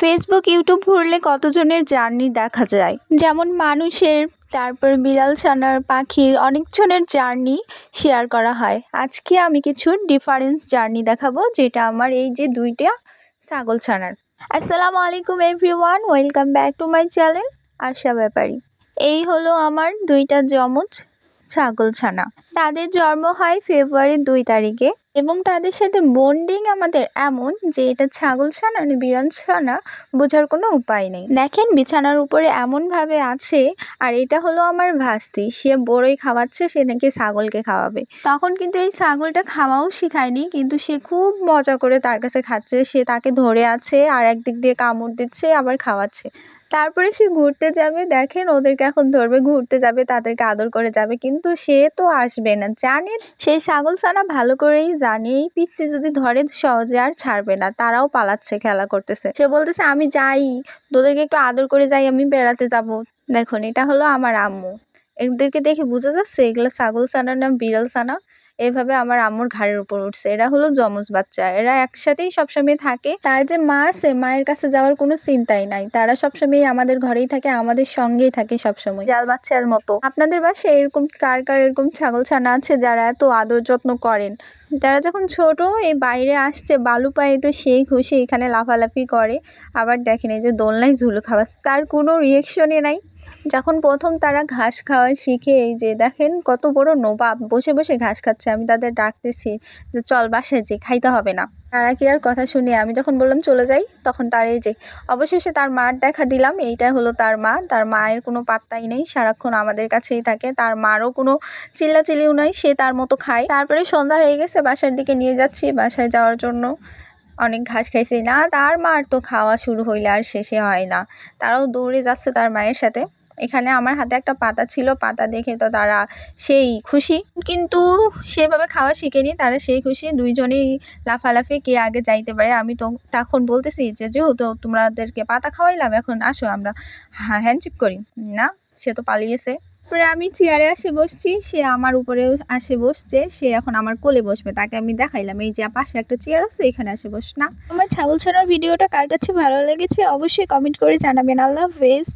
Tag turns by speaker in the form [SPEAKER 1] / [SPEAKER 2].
[SPEAKER 1] Facebook YouTube ঘুরলে কতজনের journey দেখা যায়, যেমন মানুষের, তারপর বিড়াল ছানার, পাখির, অনেকজনের জার্নি শেয়ার করা হয়। আজকে আমি কিছু ডিফারেন্স জার্নি দেখাবো, যেটা আমার এই যে দুইটা ছাগল ছানার। আসসালামু আলাইকুম everyone, welcome back to my channel Asha Bepari. এই হলো আমার দুইটা যমজ ছাগল ছানা। তাদের জন্ম হয় ফেব্রুয়ারির 2 তারিখে এবং তাদের সাথে বন্ডিং আমাদের এমন যে এটা ছাগল ছানা না বিড়াল ছানা বোঝার কোনো উপায় নেই। দেখেন বিছানার উপরে এমনভাবে আছে, আর এটা হলো আমার ভাস্তি, সে বড়ই খাওয়াচ্ছে, সে নাকি ছাগলকে খাওয়াবে। তখন কিন্তু এই ছাগলটা খাওয়াও শিখায়নি, কিন্তু সে খুব মজা করে তার কাছে খাচ্ছে, সে তাকে ধরে আছে আর একদিক দিয়ে কামড় দিচ্ছে আবার খাওয়াচ্ছে। তারপরে সে ঘুরতে যাবে, দেখেন ওদেরকে এখন ধরবে, ঘুরতে যাবে, তাদেরকে আদর করে যাবে, কিন্তু সে তো আসবে না। জানে সেই ছাগল ছানা ভালো করেই জানে এই পিচ্চি যদি ধরে সহজে আর ছাড়বে না, তারাও পালাচ্ছে, খেলা করতেছে। সে বলতেছে আমি যাই, তোদেরকে একটু আদর করে যাই, আমি বেড়াতে যাব। দেখুন এটা হলো আমার আম্মু। এদেরকে দেখে বোঝা যাচ্ছে এগুলো ছাগল ছানা না বিড়াল ছানা। এভাবে আমার আম্মুর ঘাড়ের উপর উঠছে। এরা হলো যমজ বাচ্চা, এরা একসাথেই সবসময় থাকে। তার যে মা আছে, মায়ের কাছে যাওয়ার কোনো চিন্তাই নাই, তারা সবসময় আমাদের ঘরেই থাকে, আমাদের সঙ্গেই থাকে সবসময়, জাল বাচ্চার মতো। আপনাদের বাসায় এরকম কার কার এরকম ছাগল ছানা আছে যারা এত আদর যত্ন করেন? যারা যখন ছোট এই বাইরে আসছে বালু পায়ে তো সেই খুশি, এখানে লাফালাফি করে। আবার দেখেন এই যে দোলনায় ঝুলো খাওয়াচ্ছে, তার কোনো রিয়েকশনই নাই। যখন প্রথম তারা ঘাস খাওয়া শিখে, এই যে দেখেন কত বড় নবাব বসে বসে ঘাস খাচ্ছে, আমি তাদের ডাকতেছি যে চল বাসায় যে খাইতে হবে না। তারা কি আর কথা শুনে? আমি যখন বললাম চলে যাই, তখন তার এই যে অবশেষে তার মার দেখা দিলাম। এইটা হলো তার মা। তার মায়ের কোনো পাত্তাই নেই, সারাক্ষণ আমাদের কাছেই থাকে। তার মারও কোনো চিল্লাচিল্লিও নাই, সে তার মতো খায়। তারপরে সন্ধ্যা হয়ে গেছে, বাসার দিকে নিয়ে যাচ্ছি, বাসায় যাওয়ার জন্য। অনেক ঘাস খাইছে না, তার মার তো খাওয়া শুরু হইলে আর শেষে হয় না। তারাও দৌড়ে যাচ্ছে তার মায়ের সাথে। এখানে আমার হাতে একটা পাতা ছিল, পাতা দেখে তো তারা সেই খুশি, কিন্তু সেভাবে খাওয়া শিখেনি, তারা সেই খুশি দুইজনেই লাফালাফি কে আগে যাইতে পারে। আমি তো তখন বলতেছি যে যেহেতু তোমাদেরকে পাতা খাওয়াইলাম, এখন আসো আমরা হ্যান্ডশিপ করি। না, সে তো পালিয়েছে। তারপরে আমি চেয়ারে আসে বসছি, সে আমার উপরেও আসে বসছে, সে এখন আমার কোলে বসবে। তাকে আমি দেখাইলাম এই যে পাশে একটা চেয়ার আছে, এখানে আসে বস না। আমার ছাগল ছানার ভিডিওটা কার কাছে ভালো লেগেছে অবশ্যই কমেন্ট করে জানাবেন। আল্লাহ হাফেজ।